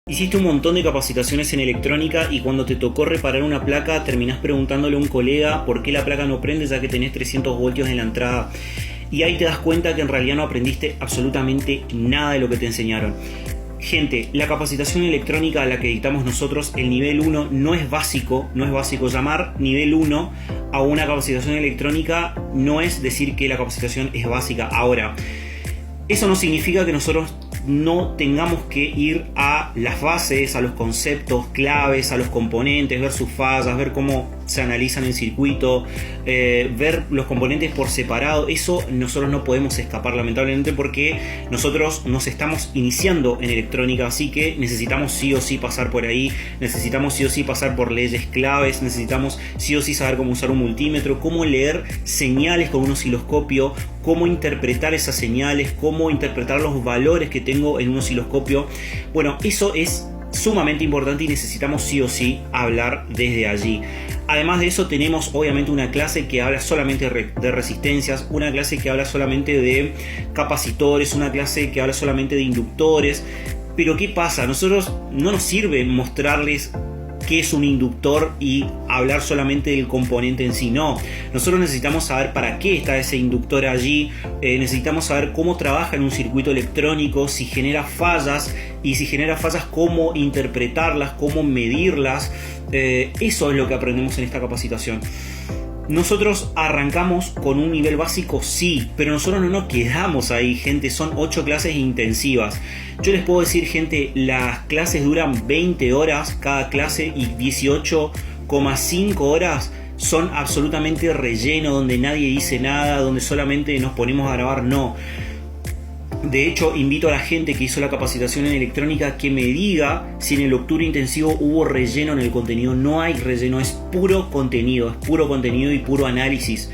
Hiciste un montón de capacitaciones en electrónica y cuando te tocó reparar una placa terminás preguntándole a un colega por qué la placa no prende ya que tenés 300 voltios en la entrada. Y ahí te das cuenta que en realidad no aprendiste absolutamente nada de lo que te enseñaron. Gente, la capacitación electrónica a la que dictamos nosotros, el nivel 1, no es básico llamar nivel 1 a una capacitación electrónica, no es decir que la capacitación es básica. Ahora, eso no significa que nosotros no tengamos que ir a las bases, a los conceptos claves, a los componentes, ver sus fallas, ver cómo se analizan el circuito, ver los componentes por separado. Eso nosotros no podemos escapar, lamentablemente, porque nosotros nos estamos iniciando en electrónica, así que necesitamos sí o sí pasar por ahí, necesitamos sí o sí pasar por leyes claves, necesitamos sí o sí saber cómo usar un multímetro, cómo leer señales con un osciloscopio, cómo interpretar esas señales, cómo interpretar los valores que tengo en un osciloscopio. Bueno, eso es sumamente importante y necesitamos sí o sí hablar desde allí. Además de eso tenemos obviamente una clase que habla solamente de resistencias, una clase que habla solamente de capacitores, una clase que habla solamente de inductores. Pero ¿qué pasa? A nosotros no nos sirve mostrarles qué es un inductor y hablar solamente del componente en sí. No, nosotros necesitamos saber para qué está ese inductor allí, necesitamos saber cómo trabaja en un circuito electrónico, si genera fallas, y si genera fallas, cómo interpretarlas, cómo medirlas. Eso es lo que aprendemos en esta capacitación. Nosotros arrancamos con un nivel básico, sí, pero nosotros no nos quedamos ahí, gente. Son 8 clases intensivas. Yo les puedo decir, gente, las clases duran 20 horas cada clase y 18,5 horas son absolutamente relleno, donde nadie dice nada, donde solamente nos ponemos a grabar. No. De hecho, invito a la gente que hizo la capacitación en electrónica que me diga si en el octubre intensivo hubo relleno en el contenido. No hay relleno, es puro contenido y puro análisis.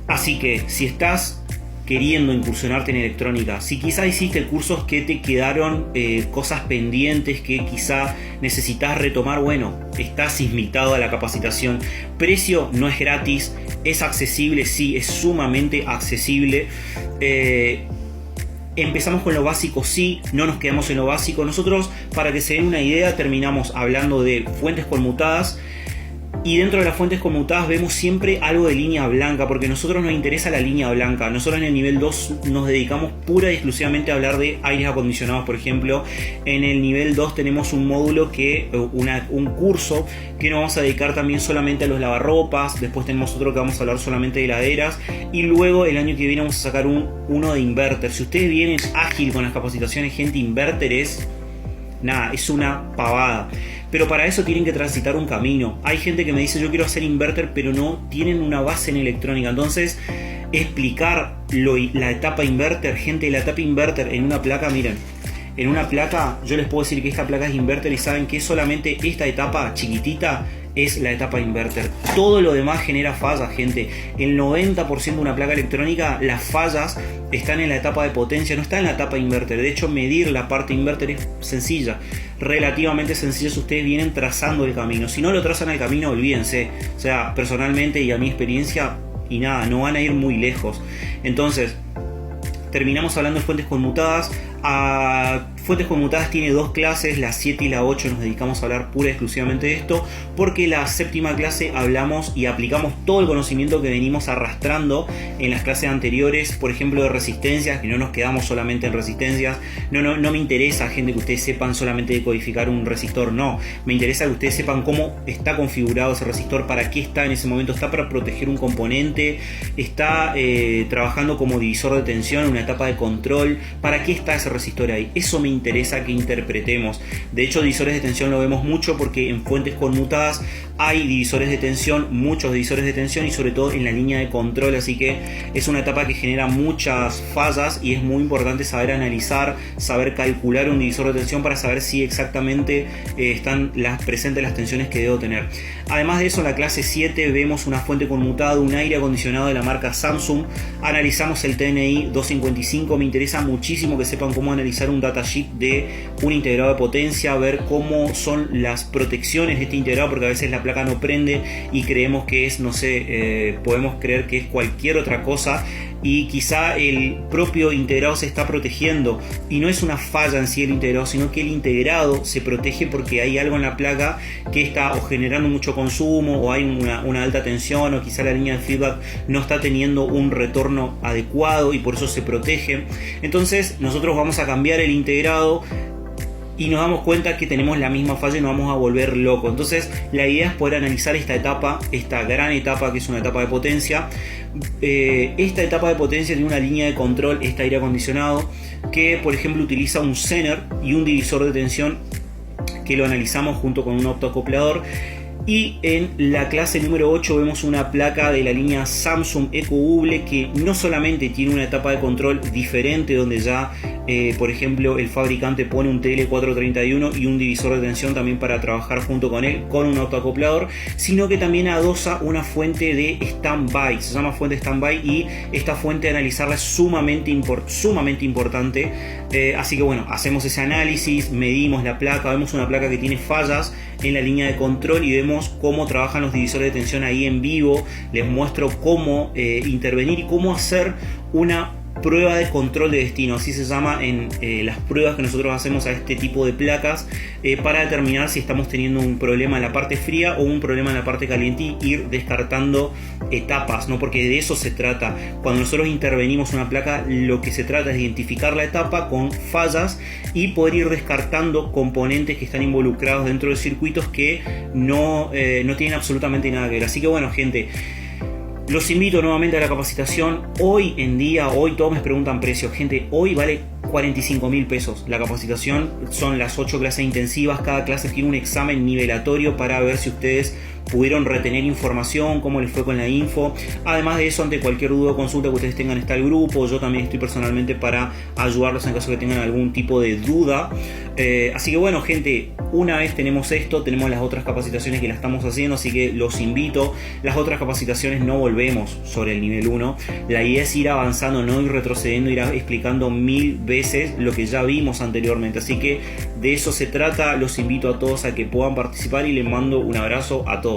Así que si estás queriendo incursionarte en electrónica, si quizá hiciste cursos que te quedaron cosas pendientes que quizá necesitas retomar, bueno, estás invitado a la capacitación. Precio no es gratis, es accesible, sí, es sumamente accesible. Empezamos con lo básico, sí, no nos quedamos en lo básico. Nosotros, para que se den una idea, terminamos hablando de fuentes conmutadas. Y dentro de las fuentes conmutadas vemos siempre algo de línea blanca, porque a nosotros nos interesa la línea blanca. Nosotros en el nivel 2 nos dedicamos pura y exclusivamente a hablar de aires acondicionados, por ejemplo. En el nivel 2 tenemos un módulo un curso que nos vamos a dedicar también solamente a los lavarropas. Después tenemos otro que vamos a hablar solamente de heladeras. Y luego el año que viene vamos a sacar uno de inverter. Si ustedes vienen ágil con las capacitaciones, gente, inverter es una pavada. Pero para eso tienen que transitar un camino. Hay gente que me dice, yo quiero hacer inverter, pero no tienen una base en electrónica. Entonces, explicar la etapa inverter, gente, la etapa inverter en una placa, miren. En una placa, yo les puedo decir que esta placa es inverter y saben que solamente esta etapa chiquitita es la etapa inverter. Todo lo demás genera fallas, gente. El 90% de una placa electrónica, las fallas están en la etapa de potencia, no está en la etapa inverter. De hecho, medir la parte inverter es sencilla, relativamente sencilla si ustedes vienen trazando el camino. Si no lo trazan el camino, olvídense. O sea, personalmente y a mi experiencia, y nada, no van a ir muy lejos. Entonces, terminamos hablando de fuentes conmutadas. Fuentes conmutadas tiene 2 clases, la 7 y la 8 nos dedicamos a hablar pura y exclusivamente de esto, porque la séptima clase hablamos y aplicamos todo el conocimiento que venimos arrastrando en las clases anteriores, por ejemplo de resistencias, que no nos quedamos solamente en resistencias. No me interesa, gente, que ustedes sepan solamente decodificar un resistor, no, me interesa que ustedes sepan cómo está configurado ese resistor, para qué está en ese momento. Está para proteger un componente, está trabajando como divisor de tensión, una etapa de control. ¿Para qué está ese resistor ahí? Eso me interesa que interpretemos. De hecho, divisores de tensión lo vemos mucho porque en fuentes conmutadas hay divisores de tensión, muchos divisores de tensión, y sobre todo en la línea de control. Así que es una etapa que genera muchas fallas y es muy importante saber analizar, saber calcular un divisor de tensión para saber si exactamente están presentes las tensiones que debo tener. Además de eso, en la clase 7 vemos una fuente conmutada, un aire acondicionado de la marca Samsung. Analizamos el TNI 255. Me interesa muchísimo que sepan cómo analizar un datasheet de un integrado de potencia, ver cómo son las protecciones de este integrado, porque a veces la placa no prende y creemos que es, no sé, podemos creer que es cualquier otra cosa. y quizá el propio integrado se está protegiendo y no es una falla en sí el integrado, sino que el integrado se protege porque hay algo en la placa que está o generando mucho consumo o hay una alta tensión, o quizá la línea de feedback no está teniendo un retorno adecuado y por eso se protege. Entonces nosotros vamos a cambiar el integrado y nos damos cuenta que tenemos la misma falla y nos vamos a volver locos. Entonces la idea es poder analizar esta etapa, esta gran etapa que es una etapa de potencia. Esta etapa de potencia tiene una línea de control, este aire acondicionado, que por ejemplo utiliza un Zener y un divisor de tensión que lo analizamos junto con un optoacoplador. Y en la clase número 8 vemos una placa de la línea Samsung EcoBubble que no solamente tiene una etapa de control diferente, donde ya por ejemplo el fabricante pone un TL431 y un divisor de tensión también para trabajar junto con él con un autoacoplador, sino que también adosa una fuente de stand-by, se llama fuente stand-by, y esta fuente de analizarla es sumamente importante. Así que bueno, hacemos ese análisis, medimos la placa, vemos una placa que tiene fallas en la línea de control y vemos cómo trabajan los divisores de tensión ahí en vivo. Les muestro cómo intervenir y cómo hacer una prueba de control de destino, así se llama en las pruebas que nosotros hacemos a este tipo de placas para determinar si estamos teniendo un problema en la parte fría o un problema en la parte caliente y ir descartando etapas, ¿no? Porque de eso se trata. Cuando nosotros intervenimos una placa, lo que se trata es de identificar la etapa con fallas y poder ir descartando componentes que están involucrados dentro de circuitos que no tienen absolutamente nada que ver. Así que bueno, gente, los invito nuevamente a la capacitación. Hoy en día, hoy todos me preguntan precios. Gente, hoy vale 45.000 pesos la capacitación. Son las 8 clases intensivas. Cada clase tiene un examen nivelatorio para ver si ustedes pudieron retener información, cómo les fue con la info. Además de eso, ante cualquier duda o consulta que ustedes tengan, está el grupo. Yo también estoy personalmente para ayudarlos en caso que tengan algún tipo de duda. Así que bueno, gente, una vez tenemos esto, tenemos las otras capacitaciones que las estamos haciendo, así que los invito. Las otras capacitaciones no volvemos sobre el nivel 1. La idea es ir avanzando, no ir retrocediendo, ir explicando 1000 veces lo que ya vimos anteriormente. Así que de eso se trata. Los invito a todos a que puedan participar y les mando un abrazo a todos.